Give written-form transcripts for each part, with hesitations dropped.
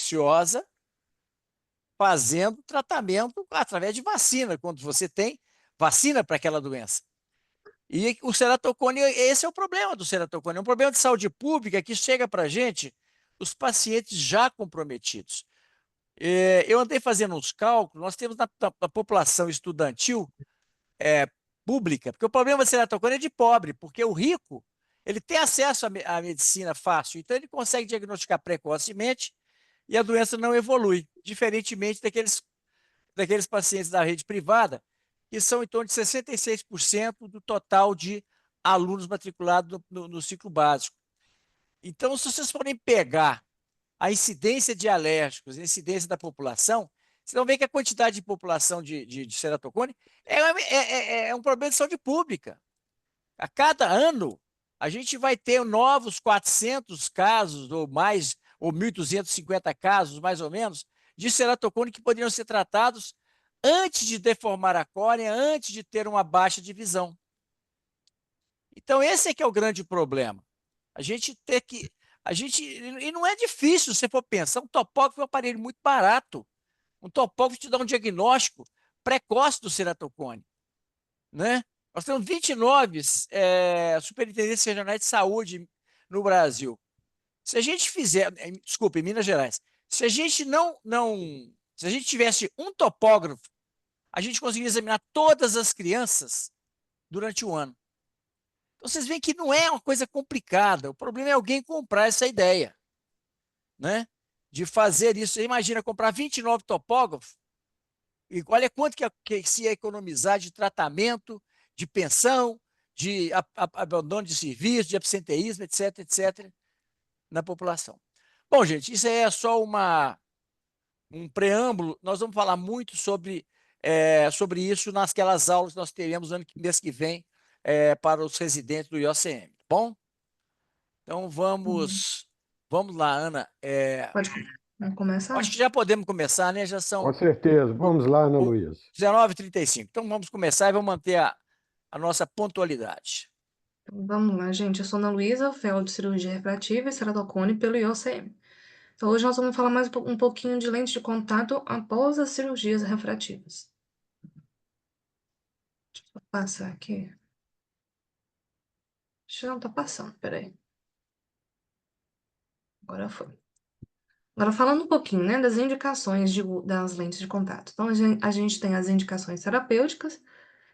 infecciosa fazendo tratamento através de vacina, quando você tem vacina para aquela doença. E o ceratocone, esse é o problema do ceratocone, é um problema de saúde pública que chega para a gente, os pacientes já comprometidos. Eu andei fazendo uns cálculos, nós temos na população estudantil pública, porque o problema do ceratocone é de pobre, porque o rico, ele tem acesso à medicina fácil, então ele consegue diagnosticar precocemente e a doença não evolui, diferentemente daqueles pacientes da rede privada, que são em torno de 66% do total de alunos matriculados no ciclo básico. Então, se vocês forem pegar a incidência de alérgicos, a incidência da população, vocês vão ver que a quantidade de população de ceratocone é um problema de saúde pública. A cada ano, a gente vai ter novos 400 casos ou mais, ou 1.250 casos, mais ou menos, de ceratocone que poderiam ser tratados antes de deformar a córnea, antes de ter uma baixa de visão. Então, esse é que é o grande problema. A gente ter que. E não é difícil, se for pensar, um topógrafo é um aparelho muito barato. Um topógrafo te dá um diagnóstico precoce do ceratocone, né? Nós temos 29 superintendências regionais de saúde no Brasil. Se a gente fizer, desculpa, em Minas Gerais, se a gente se a gente tivesse um topógrafo, a gente conseguiria examinar todas as crianças durante o ano. Então, vocês veem que não é uma coisa complicada. O problema é alguém comprar essa ideia, né? De fazer isso. Você imagina comprar 29 topógrafos, e olha quanto que se ia economizar de tratamento, de pensão, de abandono de serviço, de absenteísmo, etc., etc., na população. Bom, gente, isso aí é só um preâmbulo. Nós vamos falar muito sobre isso nasquelas aulas que nós teremos mês que vem para os residentes do IOCM, tá bom? Então vamos lá, Ana. Pode Acho que começar? já podemos começar, né? Já Com são certeza. Vamos lá, Ana o Luísa. 19h35. Então vamos começar e vamos manter a nossa pontualidade. Então, vamos lá, gente. Eu sou Ana Luísa, fellow de cirurgia refrativa e ceratocone pelo IOCM. Então, hoje nós vamos falar mais um pouquinho de lente de contato após as cirurgias refrativas. Deixa eu passar aqui. Deixa eu não tá passando, peraí. Agora foi. Agora, falando um pouquinho, né, das indicações das lentes de contato. Então, a gente tem as indicações terapêuticas,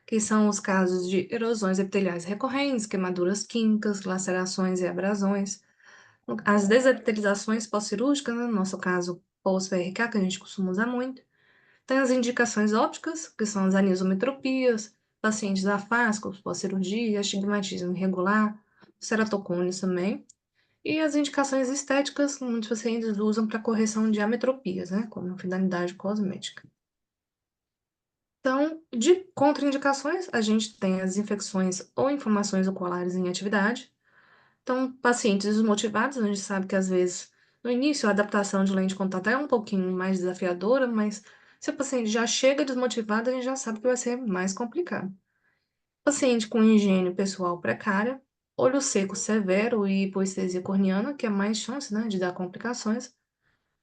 que são os casos de erosões epiteliais recorrentes, queimaduras químicas, lacerações e abrasões. As desepitelizações pós-cirúrgicas, né, no nosso caso, pós-PRK, que a gente costuma usar muito. Tem as indicações ópticas, que são as anisometropias, pacientes afásicos pós-cirurgia, astigmatismo irregular, ceratocones também. E as indicações estéticas, que muitos pacientes usam para correção de ametropias, né, como finalidade cosmética. Então, de contraindicações, a gente tem as infecções ou inflamações oculares em atividade. Então, pacientes desmotivados, a gente sabe que às vezes, no início, a adaptação de lente de contato é um pouquinho mais desafiadora, mas se o paciente já chega desmotivado, a gente já sabe que vai ser mais complicado. Paciente com higiene pessoal precária, olho seco severo e hipoestesia corneana, que é mais chance, né, de dar complicações,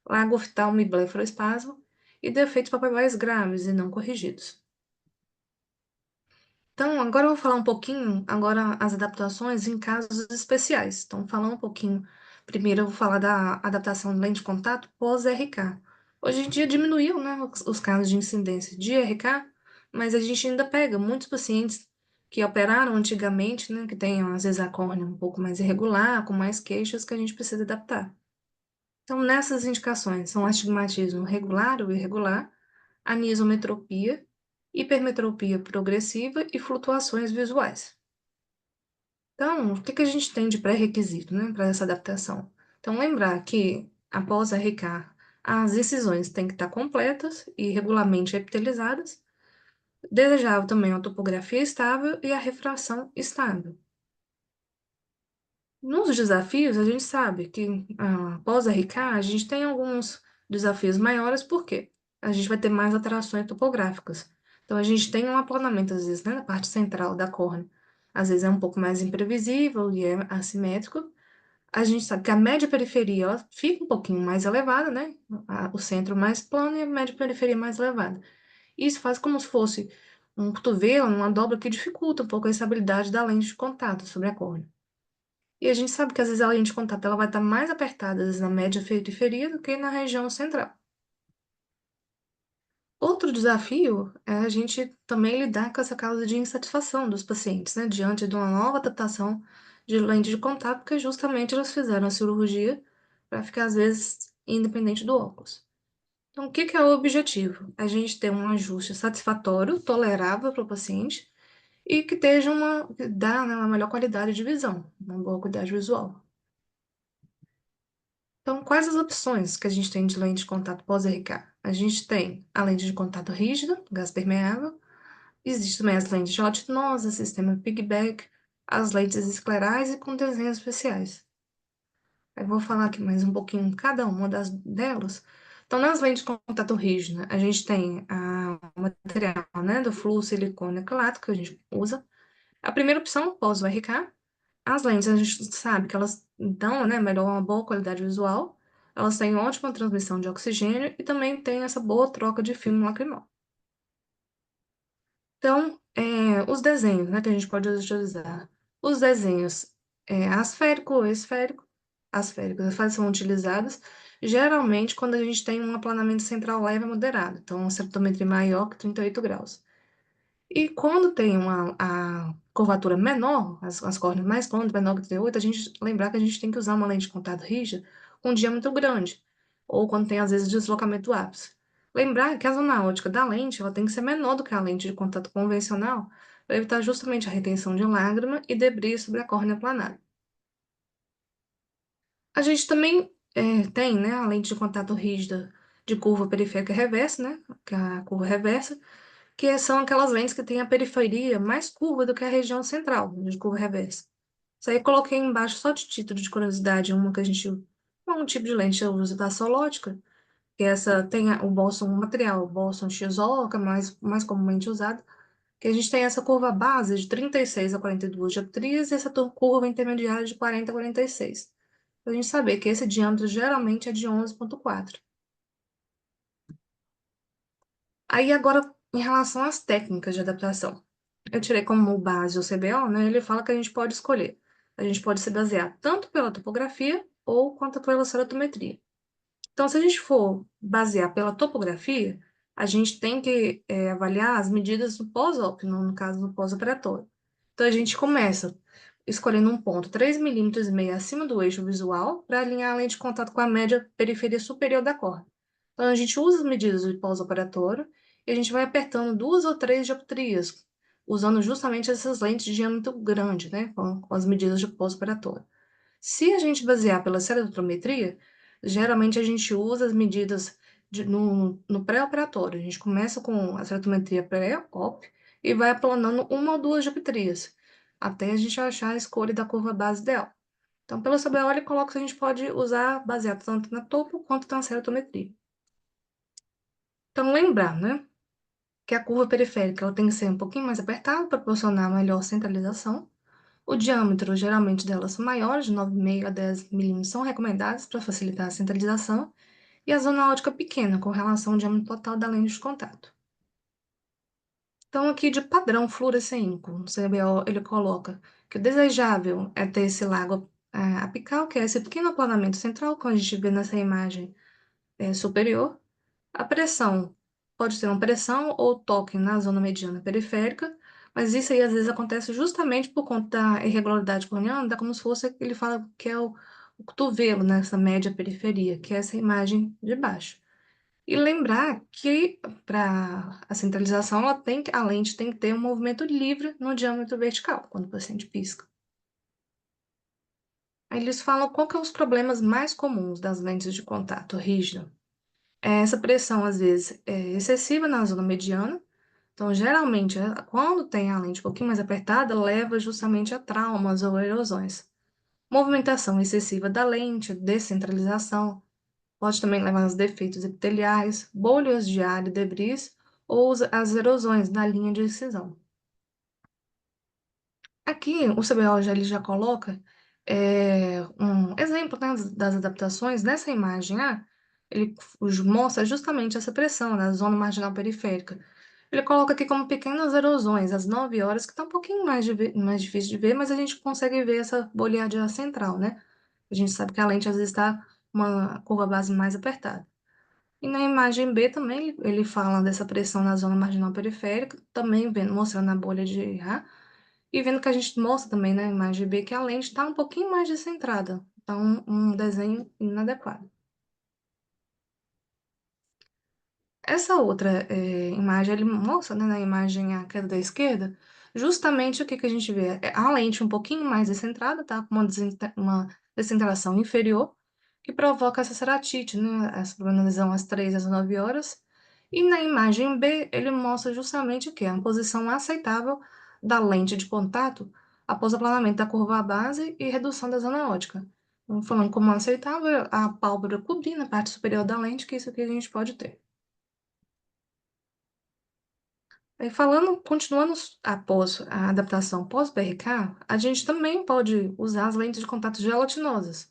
lago oftalmo e blefaroespasmo, e defeitos papilares graves e não corrigidos. Então, agora eu vou falar um pouquinho, agora as adaptações em casos especiais. Então, falando um pouquinho, primeiro eu vou falar da adaptação de lente de contato pós-RK. Hoje em dia diminuiu, né, os casos de incidência de RK, mas a gente ainda pega muitos pacientes que operaram antigamente, né, que têm às vezes a córnea um pouco mais irregular, com mais queixas, que a gente precisa adaptar. Então, nessas indicações são astigmatismo regular ou irregular, anisometropia, hipermetropia progressiva e flutuações visuais. Então, o que a gente tem de pré-requisito, né, para essa adaptação? Então, lembrar que, após a RK, as incisões têm que estar completas e regularmente epitelizadas. Desejável também a topografia estável e a refração estável. Nos desafios, a gente sabe que após a RK, a gente tem alguns desafios maiores, porque a gente vai ter mais alterações topográficas. Então, a gente tem um aplanamento, às vezes, né, na parte central da córnea. Às vezes é um pouco mais imprevisível e é assimétrico. A gente sabe que a média periferia ela fica um pouquinho mais elevada, né? O centro mais plano e a média periferia mais elevada. Isso faz como se fosse um cotovelo, uma dobra que dificulta um pouco a estabilidade da lente de contato sobre a córnea. E a gente sabe que às vezes a lente de contato ela vai estar mais apertada às vezes, na média periferia do que na região central. Outro desafio é a gente também lidar com essa causa de insatisfação dos pacientes, né, diante de uma nova adaptação de lente de contato, porque justamente eles fizeram a cirurgia para ficar, às vezes, independente do óculos. Então, o que que é o objetivo? A gente ter um ajuste satisfatório, tolerável para o paciente e que esteja que dá, né, uma melhor qualidade de visão, uma boa qualidade visual. Então, quais as opções que a gente tem de lente de contato pós-RK? A gente tem a lente de contato rígida, gás permeável. Existem também as lentes gelatinosas, sistema piggyback, as lentes esclerais e com desenhos especiais. Eu vou falar aqui mais um pouquinho cada uma delas. Então, nas lentes de contato rígida, a gente tem o material, né, do flúor silicone acolato que a gente usa. A primeira opção, pós o RK. As lentes, a gente sabe que elas dão, né, melhor uma boa qualidade visual. Elas têm ótima transmissão de oxigênio e também têm essa boa troca de filme lacrimal. Então, os desenhos, né, que a gente pode utilizar. Os desenhos asférico ou esférico, asféricos são utilizados geralmente quando a gente tem um aplanamento central leve a moderado, então uma septometria maior que 38 graus. E quando tem a curvatura menor, as córneas mais longas, menor que 38, a gente lembrar que a gente tem que usar uma lente de contato rígida com um diâmetro grande, ou quando tem, às vezes, deslocamento do ápice. Lembrar que a zona ótica da lente ela tem que ser menor do que a lente de contato convencional, para evitar justamente a retenção de lágrima e debris sobre a córnea planar. A gente também tem, né, a lente de contato rígida de curva periférica reversa, né, que é a curva reversa, que são aquelas lentes que têm a periferia mais curva do que a região central, de curva reversa. Isso aí eu coloquei embaixo só de título de curiosidade, uma que a gente, um tipo de lente usa da Solótica, que essa tem o Boston, o material, o Boston XO, que é mais comumente usado, que a gente tem essa curva base de 36 a 42 dioptrias e essa curva intermediária de 40 a 46. Para a gente saber que esse diâmetro geralmente é de 11,4. Aí agora, em relação às técnicas de adaptação, eu tirei como base o CBO, né? Ele fala que a gente pode escolher. A gente pode se basear tanto pela topografia ou quanto pela ceratometria. Então, se a gente for basear pela topografia, a gente tem que avaliar as medidas do pós-op, no caso do pós-operatório. Então, a gente começa escolhendo um ponto 3,5 mm acima do eixo visual para alinhar a lente de contato com a média periferia superior da córnea. Então, a gente usa as medidas do pós-operatório e a gente vai apertando 2 ou 3 dioptrias, usando justamente essas lentes de diâmetro grande, né, com as medidas de pós-operatório. Se a gente basear pela ceratometria, geralmente a gente usa as medidas no pré-operatório. A gente começa com a ceratometria pré-op e vai aplanando 1 ou 2 dioptrias, até a gente achar a escolha da curva base ideal. Então, pela CBO, ele coloca que a gente pode usar baseado tanto na topo quanto na ceratometria. Então, lembrar, né, que a curva periférica ela tem que ser um pouquinho mais apertada para proporcionar melhor centralização. O diâmetro, geralmente, delas são maiores, de 9,5 a 10 milímetros, são recomendados para facilitar a centralização, e a zona ótica pequena, com relação ao diâmetro total da lente de contato. Então, aqui de padrão fluorescênico, no CBO, ele coloca que o desejável é ter esse lago apical, que é esse pequeno aplanamento central, que a gente vê nessa imagem superior. A pressão pode ser uma pressão ou toque na zona mediana periférica, mas isso aí às vezes acontece justamente por conta da irregularidade corneana, dá como se fosse, ele fala que é o cotovelo nessa média periferia, que é essa imagem de baixo. E lembrar que para a centralização, a lente tem que ter um movimento livre no diâmetro vertical, quando o paciente pisca. Aí eles falam qual que é os problemas mais comuns das lentes de contato rígido. Essa pressão, às vezes, é excessiva na zona mediana. Então, geralmente, quando tem a lente um pouquinho mais apertada, leva justamente a traumas ou erosões. Movimentação excessiva da lente, descentralização, pode também levar aos defeitos epiteliais, bolhas de ar e debris, ou as erosões na linha de incisão. Aqui, o CBO ele já coloca Um exemplo, né, das adaptações, nessa imagem A, ele mostra justamente essa pressão na zona marginal periférica. Ele coloca aqui como pequenas erosões, às 9 horas, que está um pouquinho mais difícil de ver, mas a gente consegue ver essa boleadinha central, né? A gente sabe que a lente às vezes está uma curva base mais apertada. E na imagem B também ele fala dessa pressão na zona marginal periférica, também vendo, mostrando a bolha de A, e vendo que a gente mostra também na imagem B que a lente está um pouquinho mais descentrada. Então, um desenho inadequado. Essa outra imagem, ele mostra, né, na imagem A, que é da esquerda, justamente o que que a gente vê. A lente um pouquinho mais descentrada, tá? Com uma descentração inferior, que provoca essa ceratite, né? Essa lesão às 3 às 9 horas. E na imagem B, ele mostra justamente o que? A posição aceitável da lente de contato após o aplanamento da curva base e redução da zona ótica. Então, falando como aceitável, a pálpebra cobrindo a parte superior da lente, que é isso que a gente pode ter. Aí falando, continuando após a adaptação pós-BRK, a gente também pode usar as lentes de contato gelatinosas.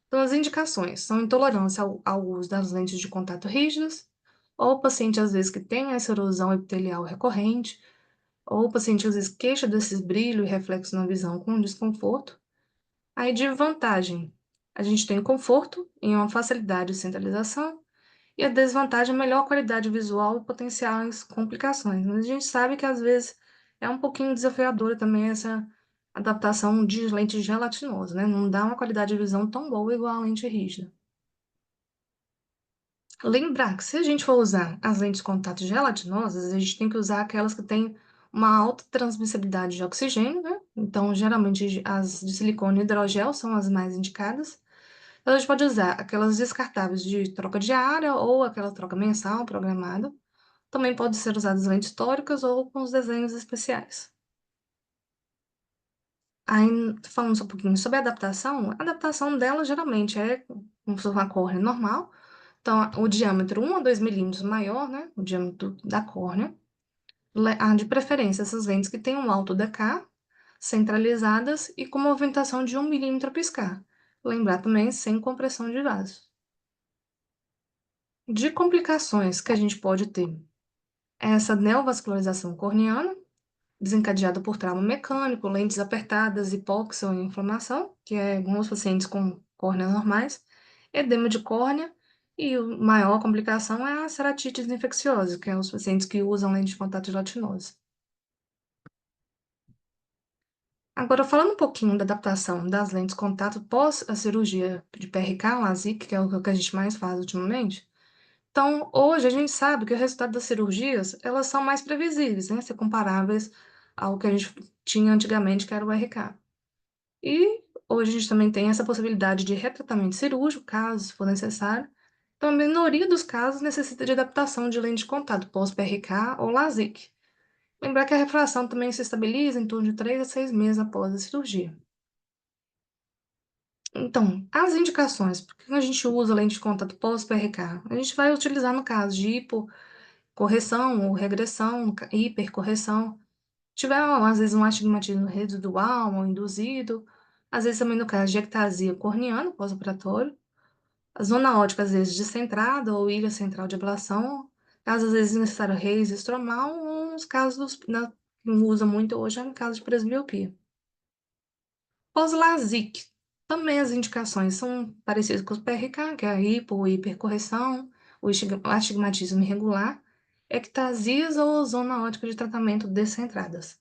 Então, as indicações são intolerância ao uso das lentes de contato rígidas, ou o paciente, às vezes, que tem essa erosão epitelial recorrente, ou o paciente, às vezes, queixa desses brilho e reflexo na visão com desconforto. Aí, de vantagem, a gente tem conforto e uma facilidade de centralização, e a desvantagem é melhor qualidade visual e potenciais complicações. Mas a gente sabe que às vezes é um pouquinho desafiadora também essa adaptação de lente gelatinosa, né? Não dá uma qualidade de visão tão boa igual a lente rígida. Lembrar que se a gente for usar as lentes de contato gelatinosas, a gente tem que usar aquelas que têm uma alta transmissibilidade de oxigênio, né? Então, geralmente as de silicone e hidrogel são as mais indicadas. Então, a gente pode usar aquelas descartáveis de troca diária ou aquela troca mensal programada. Também pode ser usadas lentes históricas ou com os desenhos especiais. Aí, falando só um pouquinho sobre a adaptação dela geralmente é como se fosse uma córnea normal. Então, o diâmetro 1 a 2 milímetros maior, né? O diâmetro da córnea. De preferência, essas lentes que têm um alto DK, centralizadas e com movimentação de 1 milímetro a piscar. Lembrar também sem compressão de vaso. De complicações que a gente pode ter, é essa neovascularização corneana, desencadeada por trauma mecânico, lentes apertadas, hipóxia ou inflamação, que é alguns pacientes com córneas normais, edema de córnea, e a maior complicação é a ceratite infecciosa, que é os pacientes que usam lente de contato gelatinosa. Agora, falando um pouquinho da adaptação das lentes de contato pós a cirurgia de PRK, LASIK, que é o que a gente mais faz ultimamente. Então, hoje a gente sabe que o resultado das cirurgias, elas são mais previsíveis, né? Ser comparáveis ao que a gente tinha antigamente, que era o RK. E hoje a gente também tem essa possibilidade de retratamento cirúrgico, caso for necessário. Então, a minoria dos casos necessita de adaptação de lente de contato pós-PRK ou LASIK. Lembrar que a refração também se estabiliza em torno de 3 a 6 meses após a cirurgia. Então, as indicações, por que a gente usa lente de contato pós-PRK? A gente vai utilizar no caso de hipocorreção ou regressão, hipercorreção. Tiver, às vezes, um astigmatismo residual ou induzido, às vezes também no caso de ectasia corneana pós-operatório, a zona ótica, às vezes, descentrada ou ilha central de ablação, caso, às vezes, necessário raise estromal, ou nos casos que usa muito hoje, é no caso de presbiopia. Pós-LASIK, também as indicações são parecidas com os PRK, que é a hipo ou hipercorreção, o astigmatismo irregular, ectasias ou zona ótica de tratamento descentradas.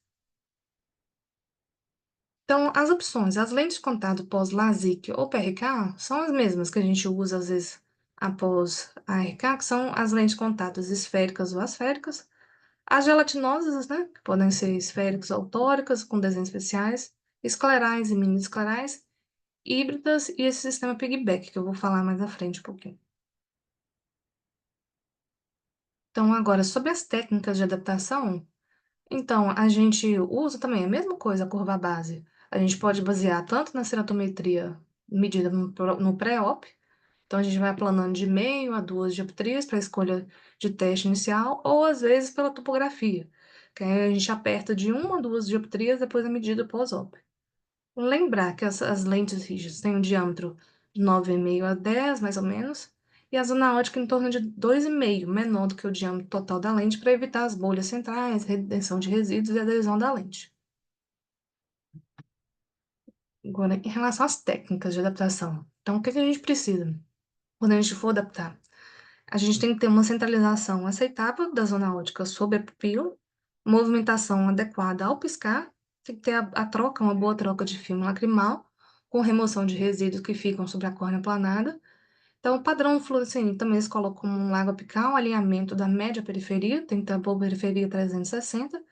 Então, as opções, as lentes de contato pós-LASIK ou PRK são as mesmas que a gente usa, às vezes, após a RK, que são as lentes de contato esféricas ou asféricas, as gelatinosas, né, que podem ser esféricas ou tóricas, com desenhos especiais, esclerais e mini-esclerais, híbridas e esse sistema piggyback, que eu vou falar mais à frente um pouquinho. Então, agora, sobre as técnicas de adaptação, então, a gente usa também a mesma coisa, a curva base. A gente pode basear tanto na ceratometria medida no pré-op, então a gente vai aplanando de meio a 2 dioptrias para a escolha de teste inicial, ou às vezes pela topografia, que aí a gente aperta de 1 a 2 dioptrias depois da medida pós-op. Lembrar que as lentes rígidas têm um diâmetro de 9,5 a 10, mais ou menos, e a zona ótica em torno de 2,5, menor do que o diâmetro total da lente, para evitar as bolhas centrais, retenção de resíduos e adesão da lente. Agora, em relação às técnicas de adaptação, então, o que que a gente precisa quando a gente for adaptar? A gente tem que ter uma centralização aceitável da zona ótica sobre a pupila, movimentação adequada ao piscar, tem que ter a troca, uma boa troca de filme lacrimal, com remoção de resíduos que ficam sobre a córnea aplanada. Então, o padrão fluorescente também eles colocam como um lago apical, alinhamento da média periferia, tem que ter a boa periferia 360,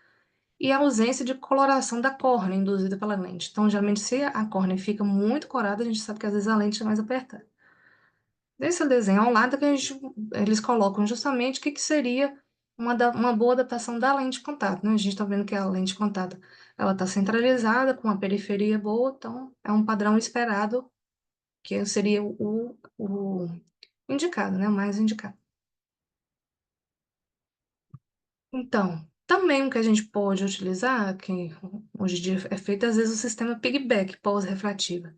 e a ausência de coloração da córnea induzida pela lente. Então, geralmente, se a córnea fica muito corada, a gente sabe que às vezes a lente é mais apertada. Nesse desenho ao lado, que eles colocam justamente o que seria uma boa adaptação da lente de contato, né? A gente está vendo que a lente de contato ela está centralizada, com uma periferia boa, então é um padrão esperado, que seria o indicado, né? O mais indicado. Então, também o que a gente pode utilizar, que hoje em dia é feito, às vezes, o sistema piggyback pós-refrativa.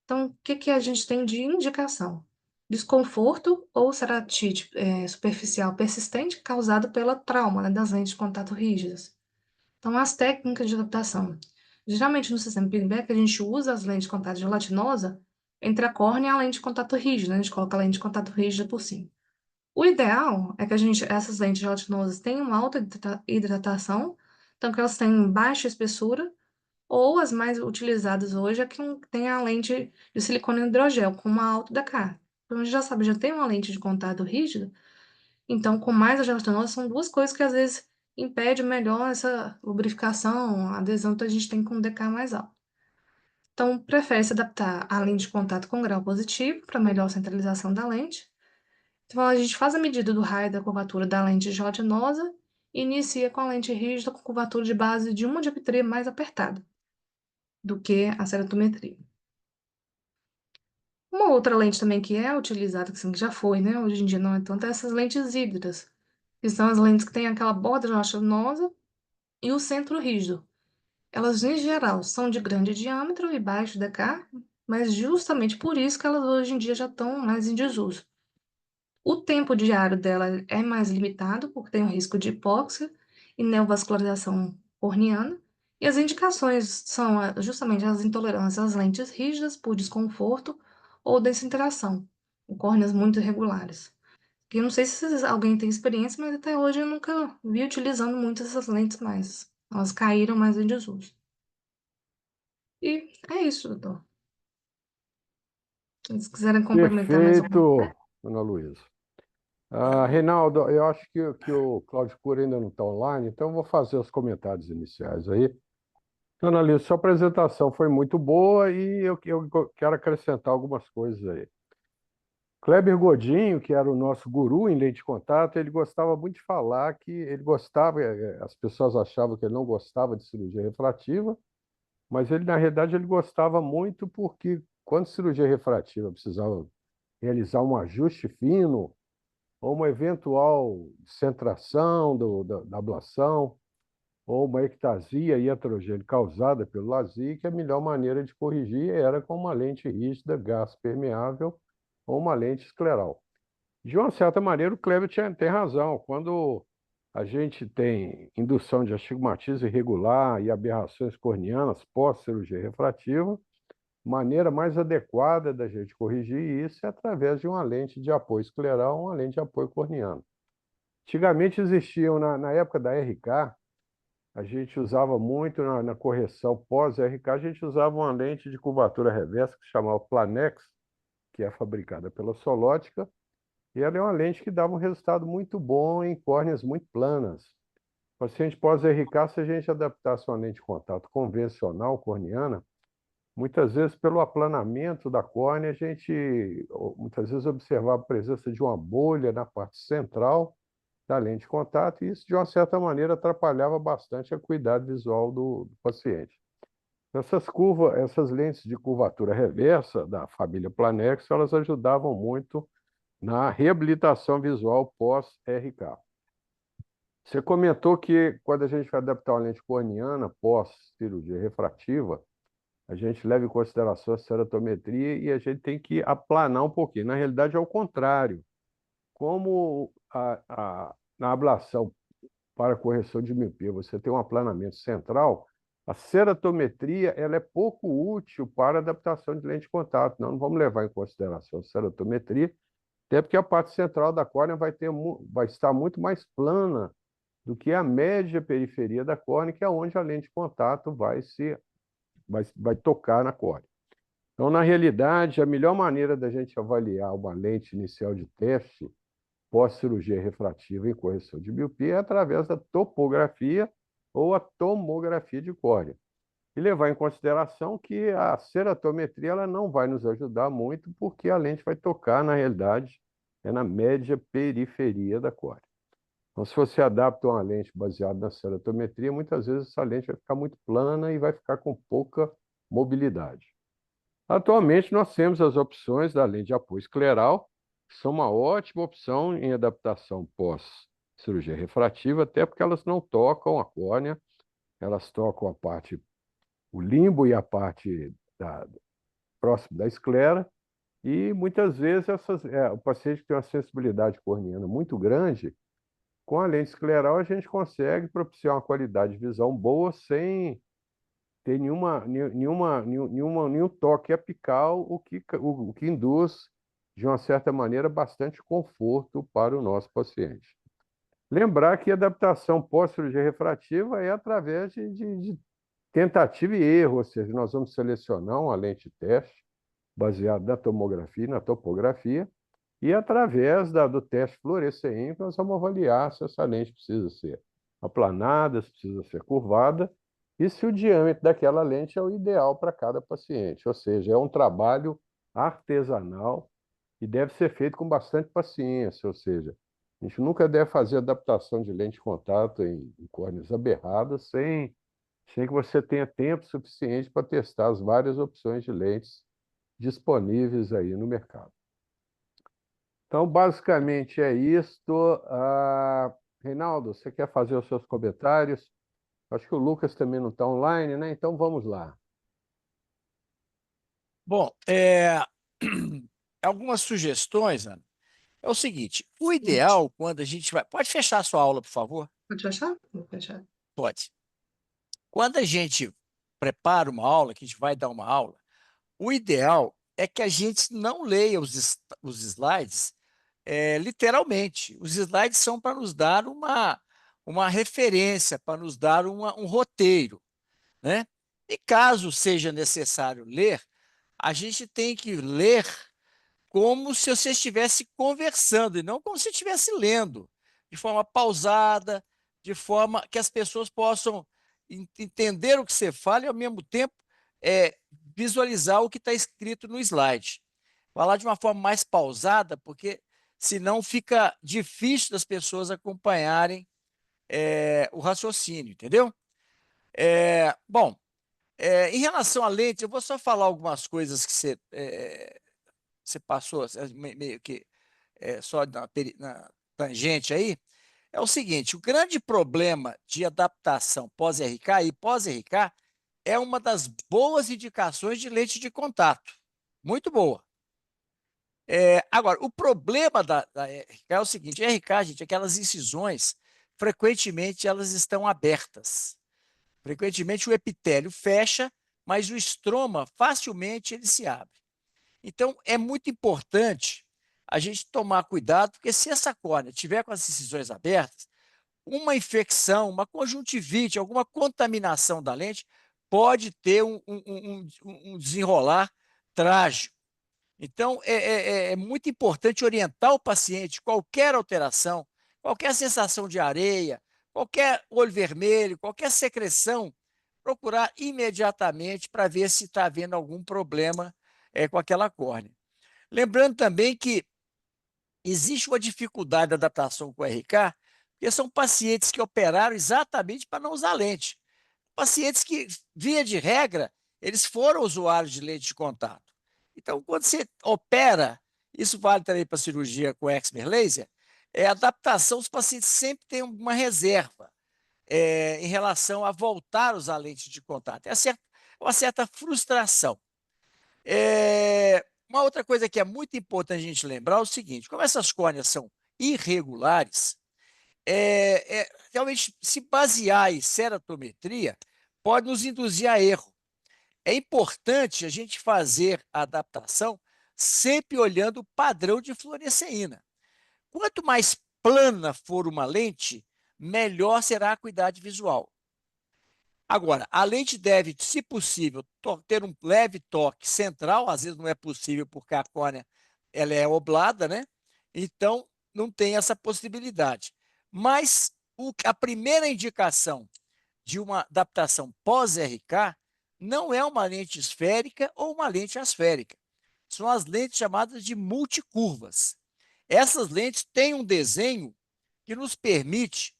Então, o que que a gente tem de indicação? Desconforto ou ceratite superficial persistente causado pela trauma, né, das lentes de contato rígidas. Então, as técnicas de adaptação. Geralmente, no sistema Piggyback, a gente usa as lentes de contato gelatinosa entre a córnea e a lente de contato rígida, né? A gente coloca a lente de contato rígida por cima. O ideal é que essas lentes gelatinosas tenham alta hidratação, então que elas tenham baixa espessura, ou as mais utilizadas hoje é que tem a lente de silicone hidrogel com uma alta da K. Então, a gente já sabe, já tem uma lente de contato rígida, então com mais a gelatinosa são duas coisas que às vezes impedem melhor essa lubrificação, a adesão que a gente tem com um DK mais alto. Então, prefere se adaptar à lente de contato com grau positivo para melhor centralização da lente. Então, a gente faz a medida do raio da curvatura da lente gelatinosa e inicia com a lente rígida com curvatura de base de uma dioptria mais apertada do que a ceratometria. Uma outra lente também que é utilizada, que assim, que já foi, né? Hoje em dia não é tanto, é essas lentes híbridas, que são as lentes que têm aquela borda gelatinosa e o centro rígido. Elas, em geral, são de grande diâmetro e baixo DK, mas justamente por isso que elas hoje em dia já estão mais em desuso. O tempo diário dela é mais limitado, porque tem o risco de hipóxia e neovascularização corneana, e as indicações são justamente as intolerâncias às lentes rígidas por desconforto ou desinteração, com córneas muito irregulares. Que eu não sei se alguém tem experiência, mas até hoje eu nunca vi utilizando muito essas lentes mais. Elas caíram mais em desuso. E é isso, doutor. Se vocês quiserem complementar mais alguma Perfeito, coisa. Ana Luísa. Reinaldo, eu acho que o Cláudio Cury ainda não está online, então eu vou fazer os comentários iniciais aí. Ana Luísa, sua apresentação foi muito boa e eu quero acrescentar algumas coisas aí. Kleber Godinho, que era o nosso guru em lente de contato, ele gostava muito de falar que ele gostava, as pessoas achavam que ele não gostava de cirurgia refrativa, mas ele, na realidade, ele gostava muito porque quando cirurgia refrativa precisava realizar um ajuste fino ou uma eventual centração da ablação, ou uma ectasia iatrogênica causada pelo LASIK, a melhor maneira de corrigir era com uma lente rígida, gás permeável ou uma lente escleral. De uma certa maneira, o Kleber tem razão. Quando a gente tem indução de astigmatismo irregular e aberrações corneanas pós-cirurgia refrativa, maneira mais adequada da gente corrigir isso é através de uma lente de apoio escleral, uma lente de apoio corneano. Antigamente existiam, na época da RK, a gente usava muito na correção pós-RK, a gente usava uma lente de curvatura reversa que se chamava Planex, que é fabricada pela Solótica, e ela é uma lente que dava um resultado muito bom em córneas muito planas. Paciente pós-RK, se a gente adaptasse uma lente de contato convencional corneana, muitas vezes, pelo aplanamento da córnea, a gente muitas vezes observava a presença de uma bolha na parte central da lente de contato, e isso, de uma certa maneira, atrapalhava bastante a acuidade visual do paciente. Essas curvas, essas lentes de curvatura reversa da família Planex, elas ajudavam muito na reabilitação visual pós-RK. Você comentou que quando a gente vai adaptar uma lente corneana pós-cirurgia refrativa, a gente leva em consideração a ceratometria e a gente tem que aplanar um pouquinho. Na realidade, é o contrário. Como na ablação para correção de miopia você tem um aplanamento central, a ceratometria ela é pouco útil para adaptação de lente de contato. Não vamos levar em consideração a ceratometria, até porque a parte central da córnea vai estar muito mais plana do que a média periferia da córnea, que é onde a lente de contato vai tocar na córnea. Então, na realidade, a melhor maneira da gente avaliar uma lente inicial de teste pós-cirurgia refrativa em correção de miopia é através da topografia ou a tomografia de córnea. E levar em consideração que a ceratometria ela não vai nos ajudar muito, porque a lente vai tocar, na realidade, na média periferia da córnea. Então, se você adapta uma lente baseada na ceratometria, muitas vezes essa lente vai ficar muito plana e vai ficar com pouca mobilidade. Atualmente, nós temos as opções da lente de apoio escleral, que são uma ótima opção em adaptação pós-cirurgia refrativa, até porque elas não tocam a córnea, elas tocam o limbo e a parte próxima da esclera, e muitas vezes o paciente que tem uma sensibilidade corneana muito grande, com a lente escleral a gente consegue propiciar uma qualidade de visão boa sem ter nenhum toque apical, o que induz, de uma certa maneira, bastante conforto para o nosso paciente. Lembrar que a adaptação pós-cirurgia refrativa é através de tentativa e erro, ou seja, nós vamos selecionar uma lente teste baseada na tomografia e na topografia, e através do teste fluorescente nós vamos avaliar se essa lente precisa ser aplanada, se precisa ser curvada, e se o diâmetro daquela lente é o ideal para cada paciente. Ou seja, é um trabalho artesanal e deve ser feito com bastante paciência, ou seja, a gente nunca deve fazer adaptação de lente de contato em córneas aberradas sem que você tenha tempo suficiente para testar as várias opções de lentes disponíveis aí no mercado. Então, basicamente é isto. Reinaldo, você quer fazer os seus comentários? Acho que o Lucas também não está online, né? Então vamos lá. Bom, algumas sugestões, Ana. É o seguinte, o ideal quando a gente vai... Pode fechar a sua aula, por favor? Pode fechar? Vou fechar. Pode. Quando a gente prepara uma aula, que a gente vai dar uma aula, o ideal é que a gente não leia os slides literalmente. Os slides são para nos dar uma referência, para nos dar um roteiro, né? E caso seja necessário ler, a gente tem que ler como se você estivesse conversando e não como se estivesse lendo, de forma pausada, de forma que as pessoas possam entender o que você fala e, ao mesmo tempo, visualizar o que está escrito no slide. Falar de uma forma mais pausada, porque senão fica difícil das pessoas acompanharem o raciocínio, entendeu? Bom, em relação à lente, eu vou só falar algumas coisas que você passou meio que só na tangente aí. É o seguinte, o grande problema de adaptação pós-RK e pós-RK é uma das boas indicações de lente de contato. Muito boa. Agora, o problema da RK é o seguinte, a RK, gente, aquelas incisões, frequentemente elas estão abertas. Frequentemente o epitélio fecha, mas o estroma facilmente ele se abre. Então, é muito importante a gente tomar cuidado, porque se essa córnea tiver com as incisões abertas, uma infecção, uma conjuntivite, alguma contaminação da lente pode ter um desenrolar trágico. Então, é muito importante orientar o paciente, qualquer alteração, qualquer sensação de areia, qualquer olho vermelho, qualquer secreção, procurar imediatamente para ver se está havendo algum problema com aquela córnea. Lembrando também que existe uma dificuldade de adaptação com o RK, porque são pacientes que operaram exatamente para não usar lente. Pacientes que, via de regra, eles foram usuários de lente de contato. Então, quando você opera, isso vale também para cirurgia com excimer laser, a adaptação, os pacientes sempre têm uma reserva em relação a voltar a usar lente de contato. uma certa frustração. Uma outra coisa que é muito importante a gente lembrar é o seguinte: como essas córneas são irregulares, realmente se basear em ceratometria pode nos induzir a erro. É importante a gente fazer a adaptação sempre olhando o padrão de fluoresceína. Quanto mais plana for uma lente, melhor será a acuidade visual. Agora, a lente deve, se possível, ter um leve toque central, às vezes não é possível porque a córnea ela é oblada, né? Então, não tem essa possibilidade. Mas a primeira indicação de uma adaptação pós-RK não é uma lente esférica ou uma lente asférica. São as lentes chamadas de multicurvas. Essas lentes têm um desenho que nos permite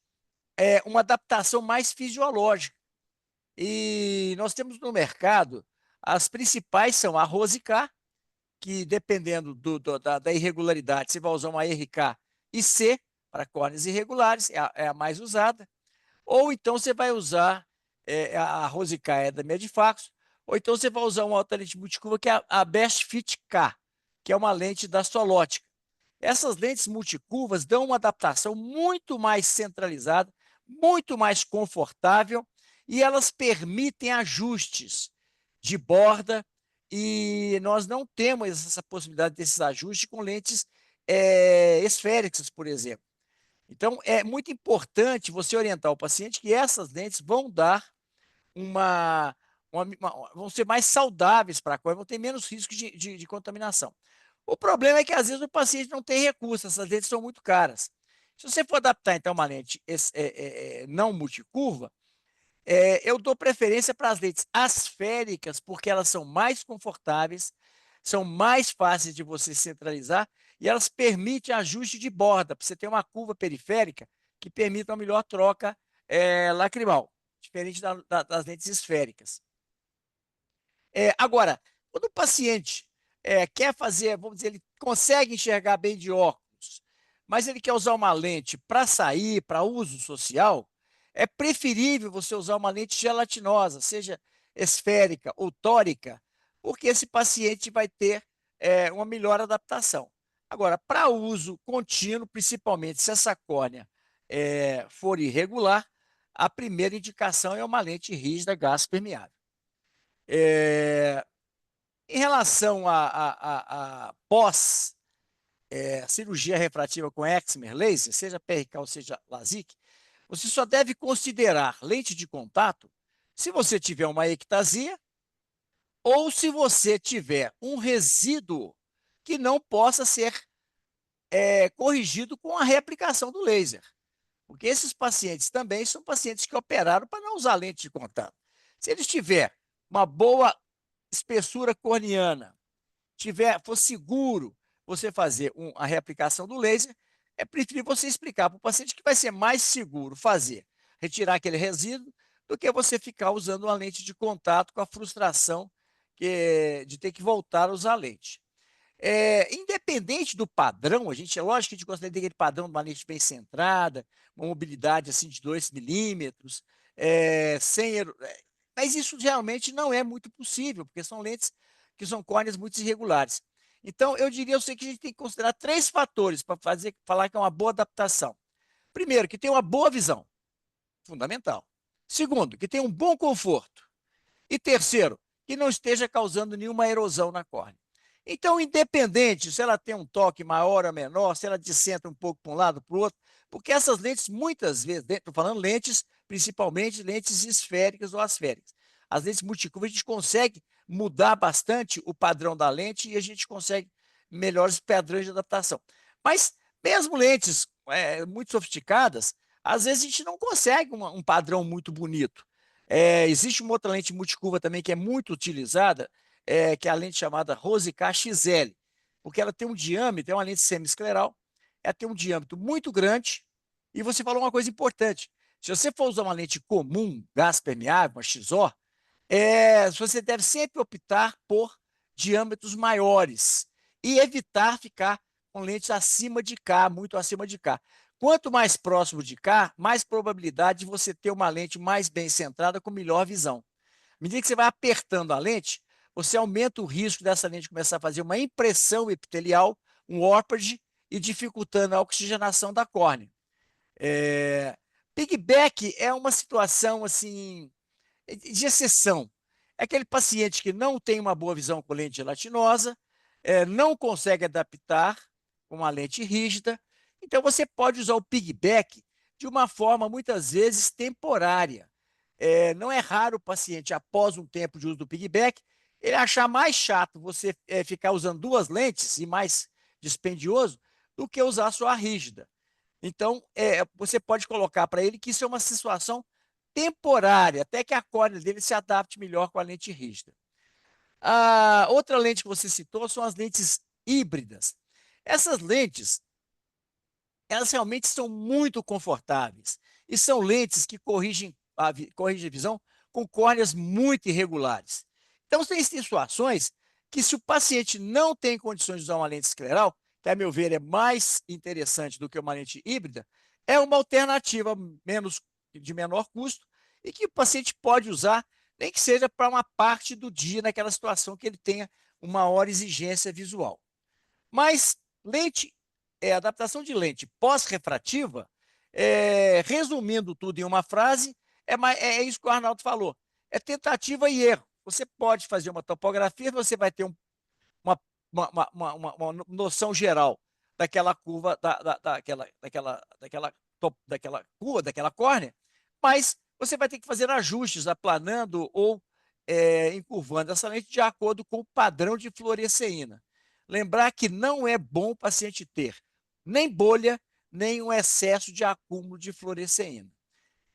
uma adaptação mais fisiológica. E nós temos no mercado, as principais são a Rosicá, que dependendo da irregularidade, você vai usar uma RK e C para córneas irregulares, é a mais usada. Ou então você vai usar a Rosicá é da Medifax, ou então você vai usar uma outra lente multicurva que é a Best Fit K, que é uma lente da Solótica. Essas lentes multicurvas dão uma adaptação muito mais centralizada, muito mais confortável e elas permitem ajustes de borda e nós não temos essa possibilidade desses ajustes com lentes esféricas, por exemplo. Então, é muito importante você orientar o paciente que essas lentes vão dar vão ser mais saudáveis para a córnea, vão ter menos risco de contaminação. O problema é que, às vezes, o paciente não tem recurso, essas lentes são muito caras. Se você for adaptar, então, uma lente não multicurva, eu dou preferência para as lentes asféricas, porque elas são mais confortáveis, são mais fáceis de você centralizar e elas permitem ajuste de borda, para você ter uma curva periférica que permita uma melhor troca lacrimal, diferente das lentes esféricas. Agora, quando o paciente quer fazer, vamos dizer, ele consegue enxergar bem de óculos, mas ele quer usar uma lente para sair, para uso social, é preferível você usar uma lente gelatinosa, seja esférica ou tórica, porque esse paciente vai ter uma melhor adaptação. Agora, para uso contínuo, principalmente se essa córnea for irregular, a primeira indicação é uma lente rígida gás permeável. Em relação a pós-cirurgia refrativa com excimer laser, seja PRK ou seja LASIK, você só deve considerar lente de contato se você tiver uma ectasia ou se você tiver um resíduo que não possa ser corrigido com a reaplicação do laser. Porque esses pacientes também são pacientes que operaram para não usar lente de contato. Se eles tiverem uma boa espessura corneana, for seguro você fazer a reaplicação do laser, é preferível você explicar para o paciente que vai ser mais seguro retirar aquele resíduo, do que você ficar usando uma lente de contato com a frustração de ter que voltar a usar a lente. Independente do padrão, lógico que a gente gostaria de ter aquele padrão de uma lente bem centrada, uma mobilidade assim de 2 milímetros, mas isso realmente não é muito possível, porque são lentes que são córneas muito irregulares. Então, eu diria que a gente tem que considerar 3 fatores para falar que é uma boa adaptação. Primeiro, que tem uma boa visão, fundamental. Segundo, que tem um bom conforto. E terceiro, que não esteja causando nenhuma erosão na córnea. Então, independente se ela tem um toque maior ou menor, se ela descenta um pouco para um lado para o outro, porque essas lentes, muitas vezes, estou falando lentes, principalmente lentes esféricas ou asféricas. As lentes multicurvas, a gente consegue mudar bastante o padrão da lente e a gente consegue melhores padrões de adaptação. Mas, mesmo lentes muito sofisticadas, às vezes a gente não consegue um padrão muito bonito. Existe uma outra lente multicurva também que é muito utilizada, que é a lente chamada Rosicá XL, porque ela tem um diâmetro, é uma lente semiescleral, ela tem um diâmetro muito grande, e você falou uma coisa importante, se você for usar uma lente comum, gás permeável, uma XO, você deve sempre optar por diâmetros maiores e evitar ficar com lentes acima de K, muito acima de K. Quanto mais próximo de K, mais probabilidade de você ter uma lente mais bem centrada com melhor visão. medida que você vai apertando a lente, você aumenta o risco dessa lente começar a fazer uma impressão epitelial, um warpage, e dificultando a oxigenação da córnea. Piggyback é uma situação assim de exceção. É aquele paciente que não tem uma boa visão com lente gelatinosa, não consegue adaptar com uma lente rígida. Então, você pode usar o piggyback de uma forma, muitas vezes, temporária. Não é raro o paciente, após um tempo de uso do piggyback, ele achar mais chato você ficar usando duas lentes e mais dispendioso do que usar só a rígida. Então, você pode colocar para ele que isso é uma situação temporária, até que a córnea dele se adapte melhor com a lente rígida. A outra lente que você citou são as lentes híbridas. Essas lentes, elas realmente são muito confortáveis e são lentes que corrigem a visão com córneas muito irregulares. Então, tem situações que, se o paciente não tem condições de usar uma lente escleral, que, a meu ver, é mais interessante do que uma lente híbrida, é uma alternativa de menor custo e que o paciente pode usar, nem que seja para uma parte do dia, naquela situação que ele tenha uma maior exigência visual. Mas adaptação de lente pós-refrativa, resumindo tudo em uma frase, é isso que o Arnaldo falou. É tentativa e erro. Você pode fazer uma topografia, você vai ter uma, uma noção geral daquela curva, daquela curva, daquela córnea, mas você vai ter que fazer ajustes aplanando ou encurvando essa lente de acordo com o padrão de fluoresceína. Lembrar que não é bom o paciente ter nem bolha, nem um excesso de acúmulo de fluoresceína,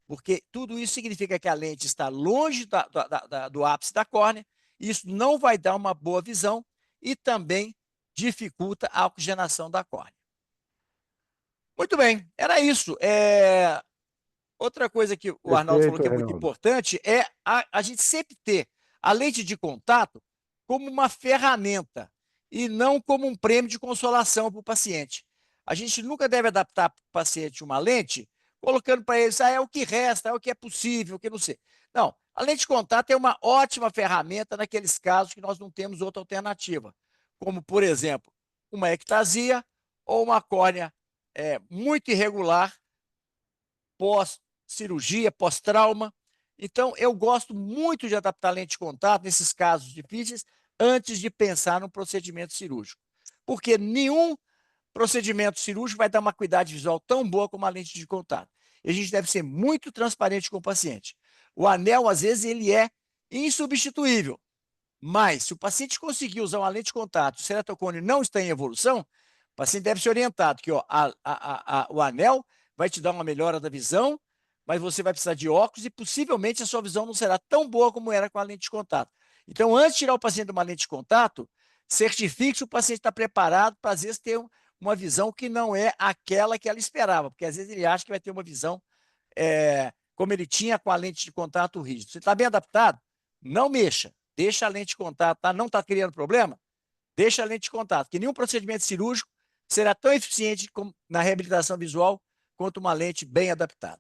porque tudo isso significa que a lente está longe do ápice da córnea, e isso não vai dar uma boa visão e também dificulta a oxigenação da córnea. Muito bem, era isso. Outra coisa que o Arnaldo falou Perfeito, que é muito Reinaldo. importante é a gente sempre ter a lente de contato como uma ferramenta e não como um prêmio de consolação para o paciente. A gente nunca deve adaptar para o paciente uma lente colocando para ele, é o que resta, é o que é possível, o que não sei. Não, a lente de contato é uma ótima ferramenta naqueles casos que nós não temos outra alternativa, como, por exemplo, uma ectasia ou uma córnea muito irregular pós-cirurgia, pós-trauma. Então, eu gosto muito de adaptar lente de contato nesses casos difíceis antes de pensar no procedimento cirúrgico. Porque nenhum procedimento cirúrgico vai dar uma acuidade visual tão boa como a lente de contato. E a gente deve ser muito transparente com o paciente. O anel, às vezes, ele é insubstituível. Mas, se o paciente conseguir usar uma lente de contato, o ceratocone não está em evolução, o paciente deve ser orientado que o anel vai te dar uma melhora da visão, mas você vai precisar de óculos e possivelmente a sua visão não será tão boa como era com a lente de contato. Então, antes de tirar o paciente de uma lente de contato, certifique se o paciente está preparado para, às vezes, ter uma visão que não é aquela que ela esperava, porque às vezes ele acha que vai ter uma visão como ele tinha com a lente de contato rígida. Você está bem adaptado? Não mexa. Deixa a lente de contato, tá? Não está criando problema? Deixa a lente de contato, que nenhum procedimento cirúrgico será tão eficiente na reabilitação visual quanto uma lente bem adaptada.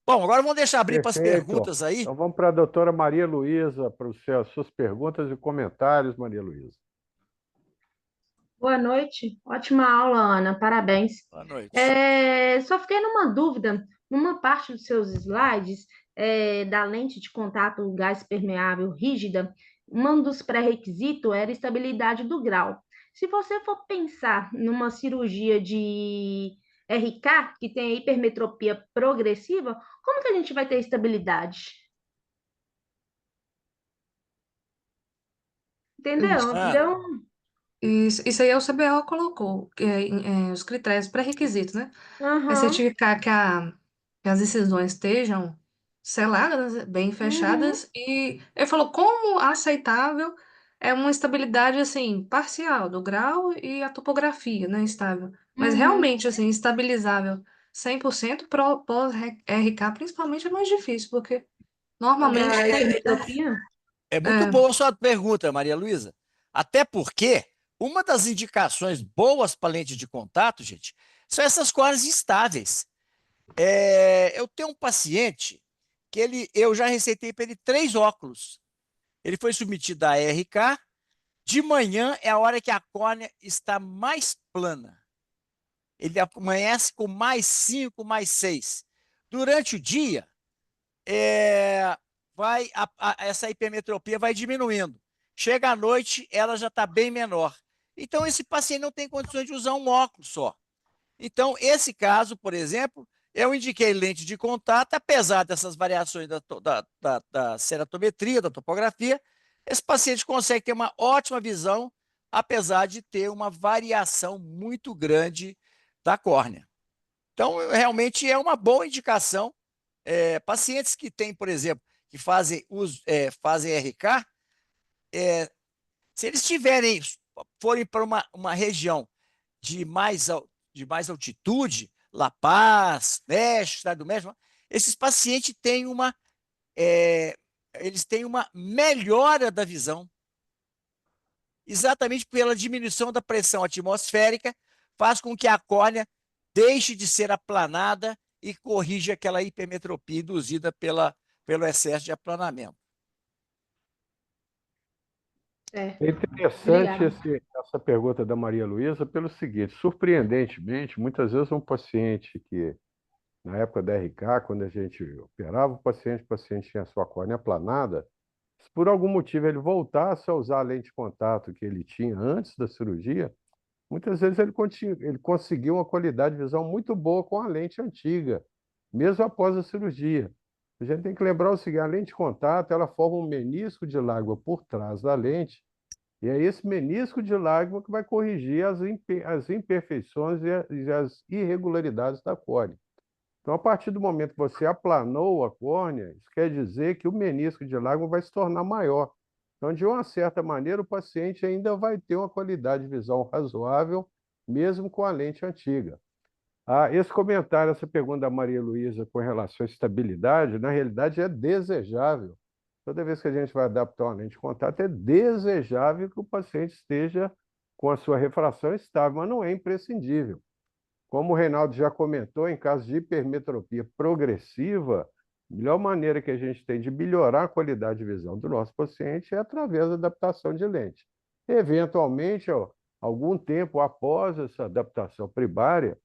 Bom, agora vamos deixar abrir para as Perfeito. perguntas aí. Então vamos para a doutora Maria Luísa, para as suas perguntas e comentários, Maria Luísa. Boa noite, ótima aula, Ana, parabéns. Boa noite. Só fiquei numa dúvida, numa parte dos seus slides, da lente de contato gás permeável rígida, um dos pré-requisitos era a estabilidade do grau. Se você for pensar numa cirurgia de RK, que tem a hipermetropia progressiva, como que a gente vai ter estabilidade? Entendeu? Ah, Isso aí é o CBO colocou, os critérios pré-requisitos, né? É Aham, certificar que as incisões estejam seladas, né, bem uhum, fechadas, e ele falou como aceitável é uma estabilidade, assim, parcial do grau e a topografia, né, estável. Mas uhum. realmente, assim, estabilizável 100% pós-RK, principalmente, é mais difícil, porque normalmente Da hipermetropia? é muito é, boa a sua pergunta, Maria Luísa. Até porque uma das indicações boas para lente de contato, gente, são essas cores instáveis. Eu tenho um paciente eu já receitei para ele 3 óculos. Ele foi submetido à RK. De manhã é a hora que a córnea está mais plana. Ele amanhece com mais 5, mais 6. Durante o dia, é, essa hipermetropia vai diminuindo. Chega à noite, ela já está bem menor. Então, esse paciente não tem condições de usar um óculos só. Então, esse caso, por exemplo, eu indiquei lente de contato, apesar dessas variações da ceratometria, da topografia, esse paciente consegue ter uma ótima visão, apesar de ter uma variação muito grande da córnea. Então, realmente é uma boa indicação. Pacientes que têm, por exemplo, que fazem RK, se eles forem para uma região de mais altitude, La Paz, México, Cidade do México, esses pacientes eles têm uma melhora da visão, exatamente pela diminuição da pressão atmosférica, faz com que a córnea deixe de ser aplanada e corrija aquela hipermetropia induzida pelo excesso de aplanamento. É interessante Obrigada. essa pergunta da Maria Luísa pelo seguinte: surpreendentemente, muitas vezes um paciente que, na época da RK, quando a gente operava o paciente tinha a sua córnea aplanada, se por algum motivo ele voltasse a usar a lente de contato que ele tinha antes da cirurgia, muitas vezes ele conseguiu uma qualidade de visão muito boa com a lente antiga, mesmo após a cirurgia. A gente tem que lembrar o seguinte: a lente de contato ela forma um menisco de lágrima por trás da lente, e é esse menisco de lágrima que vai corrigir as imperfeições e as irregularidades da córnea. Então, a partir do momento que você aplanou a córnea, isso quer dizer que o menisco de lágrima vai se tornar maior. Então, de uma certa maneira, o paciente ainda vai ter uma qualidade de visão razoável, mesmo com a lente antiga. Esse comentário, essa pergunta da Maria Luísa com relação à estabilidade, na realidade é desejável. Toda vez que a gente vai adaptar uma lente de contato, é desejável que o paciente esteja com a sua refração estável, mas não é imprescindível. Como o Reinaldo já comentou, em caso de hipermetropia progressiva, a melhor maneira que a gente tem de melhorar a qualidade de visão do nosso paciente é através da adaptação de lente. Eventualmente, algum tempo após essa adaptação primária,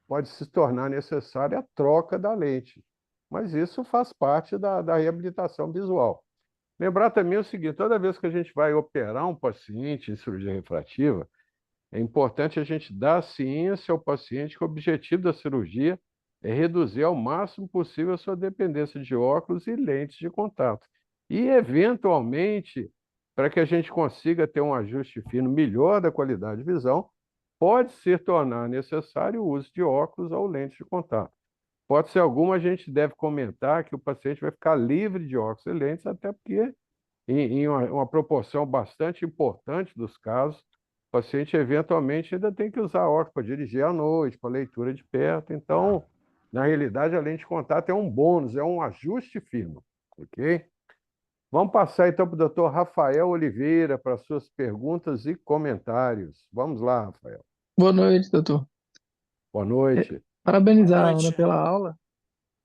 pode se tornar necessária a troca da lente, mas isso faz parte da reabilitação visual. Lembrar também o seguinte: toda vez que a gente vai operar um paciente em cirurgia refrativa, é importante a gente dar ciência ao paciente que o objetivo da cirurgia é reduzir ao máximo possível a sua dependência de óculos e lentes de contato. E, eventualmente, para que a gente consiga ter um ajuste fino melhor da qualidade de visão, pode se tornar necessário o uso de óculos ou lentes de contato. Pode ser alguma, a gente deve comentar que o paciente vai ficar livre de óculos e lentes, até porque, em uma proporção bastante importante dos casos, o paciente eventualmente ainda tem que usar óculos para dirigir à noite, para leitura de perto. Então, na realidade, a lente de contato é um bônus, é um ajuste fino, ok? Vamos passar então para o doutor Rafael Oliveira para suas perguntas e comentários. Vamos lá, Rafael. Boa noite, doutor. Boa noite. Parabenizar Boa a noite. Ana pela aula.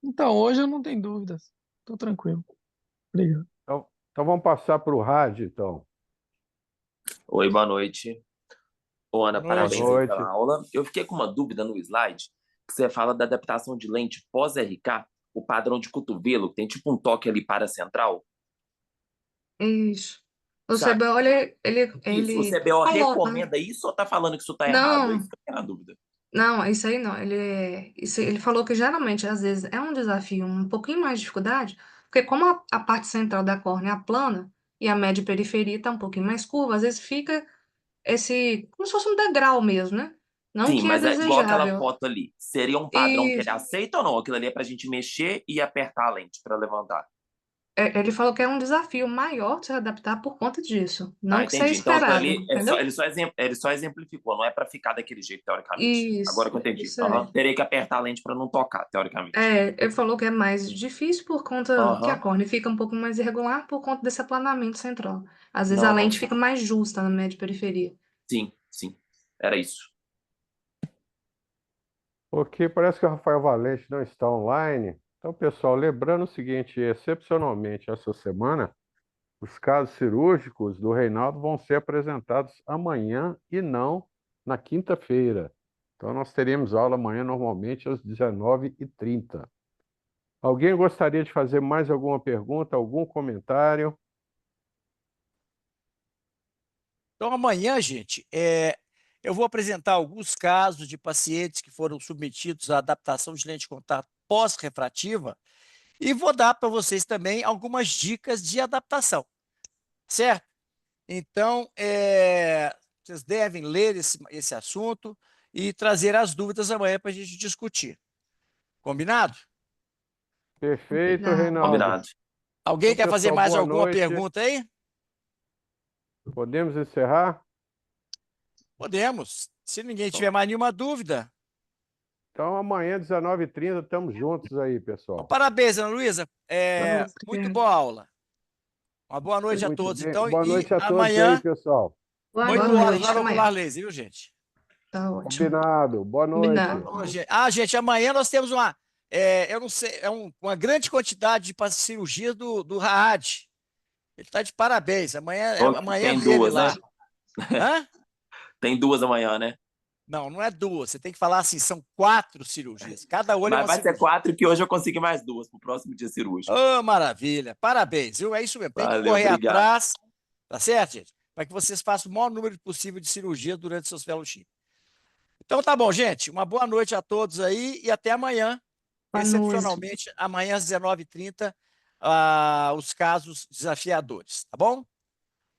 Então, hoje eu não tenho dúvidas. Estou tranquilo. Obrigado. Então vamos passar para o rádio, então. Oi, boa noite. Ô, Ana, Boa noite. parabéns Boa aí noite. pela aula. Eu fiquei com uma dúvida no slide, que você fala da adaptação de lente pós-RK, o padrão de cotovelo, tem tipo um toque ali paracentral, Isso. O sabe? CBO, Isso, o ele CBO falou, né? recomenda isso ou tá falando que isso tá errado? É Não, isso que eu tenho na dúvida. não, isso aí não. Ele falou que geralmente, às vezes, é um desafio, um pouquinho mais de dificuldade, porque como a parte central da córnea é plana e a média periferia está um pouquinho mais curva, às vezes fica como se fosse um degrau mesmo, né? Não Sim, que é mas é igual aquela desejável. foto ali. Seria um padrão que E ele aceita ou não? Aquilo ali é pra gente mexer e apertar a lente pra levantar. ele falou que é um desafio maior de se adaptar por conta disso. Ah, Não que seja entendi. Então aquilo esperado, ali é só, entendeu? ele só exemplificou, não é pra ficar daquele jeito, teoricamente. Agora Isso, que eu entendi. isso Aham. é. Terei que apertar a lente pra não tocar, teoricamente. Ele falou que é mais difícil por conta que a Aham. córnea fica um pouco mais irregular por conta desse aplanamento central. Às vezes a Não, não, lente sim. fica mais justa na média periferia. Sim, sim. Era isso. Ok, parece que o Rafael Valente não está online. Então, pessoal, lembrando o seguinte, excepcionalmente essa semana, os casos cirúrgicos do Reinaldo vão ser apresentados amanhã e não na quinta-feira. Então, nós teremos aula amanhã normalmente às 19h30. Alguém gostaria de fazer mais alguma pergunta, algum comentário? Então, amanhã, gente, eu vou apresentar alguns casos de pacientes que foram submetidos à adaptação de lente de contato pós-refrativa e vou dar para vocês também algumas dicas de adaptação, certo? Então, vocês devem ler esse assunto e trazer as dúvidas amanhã para a gente discutir. Combinado? Perfeito, Combinado. Reinaldo. Combinado. Alguém Então, quer fazer pessoal, mais boa alguma noite. pergunta aí? Podemos encerrar? Podemos. Se ninguém tiver mais nenhuma dúvida. Então, amanhã, 19h30, estamos juntos aí, pessoal. Parabéns, Ana Luísa. Vamos, Muito obrigada. boa aula. Uma boa noite a Muito todos. bem. Então, Boa e noite a todos aí, amanhã, pessoal. Boa 8 noite. horas, lá Até no amanhã. Ocular Laser, viu, gente? Tá ótimo. Combinado. Boa noite. Combinado. Gente, amanhã nós temos eu não sei, uma grande quantidade de cirurgia do Raad. Ele está de parabéns. Amanhã Tem dele duas, lá. né? Hã? Tem duas amanhã, né? Não é duas. Você tem que falar assim, são 4 cirurgias. Cada olho é Mas uma vai ser cirurgia. 4 que hoje eu consegui mais duas pro próximo dia cirúrgico. Ô, maravilha. Parabéns, viu? É isso mesmo. Tem que Valeu, correr obrigado. atrás, tá certo, gente? Para que vocês façam o maior número possível de cirurgias durante seus fellowship. Então tá bom, gente. Uma boa noite a todos aí e até amanhã. Boa noite. Excepcionalmente, amanhã às 19h30, os casos desafiadores, tá bom?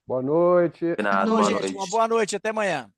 Boa noite. Combinado, Boa boa Gente, noite. uma boa noite, até amanhã.